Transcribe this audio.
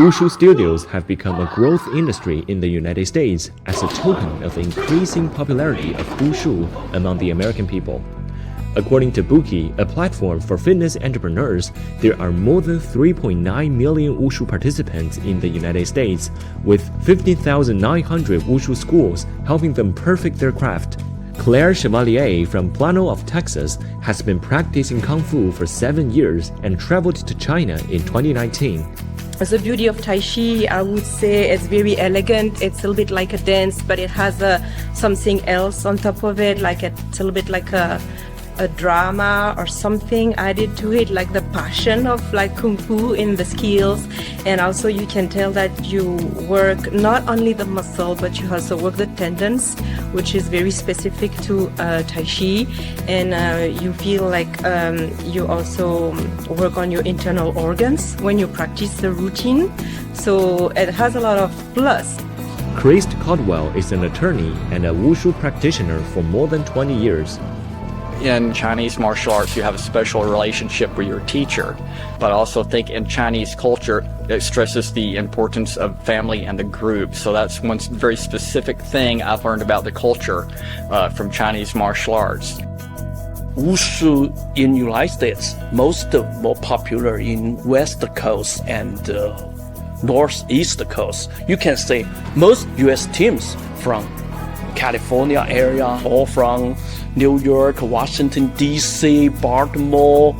Wushu studios have become a growth industry in the United States as a token of increasing popularity of Wushu among the American people. According to Bookie, a platform for fitness entrepreneurs, there are more than 3.9 million Wushu participants in the United States, with 15,900 Wushu schools helping them perfect their craft. Claire Chevalier from Plano of Texas has been practicing Kung Fu for 7 years and traveled to China in 2019. The beauty of Tai Chi, I would say, it's very elegant. It's a little bit like a dance, but it has something else on top of it, like it's a little bit like a drama or something added to it, like the passion of like Kung Fu in the skills. And also you can tell that you work not only the muscle, but you also work the tendons, which is very specific to Tai Chi. And you feel like you also work on your internal organs when you practice the routine. So it has a lot of plus. Chris Caldwell is an attorney and a Wushu practitioner for more than 20 years. In Chinese martial arts, you have a special relationship with your teacher, but I also think in Chinese culture, it stresses the importance of family and the group. So that's one very specific thing I've learned about the culture from Chinese martial arts. Wushu in United States, more popular in West Coast and Northeast Coast. You can say most U.S. teams from California area or from New York, Washington, D.C., Baltimore,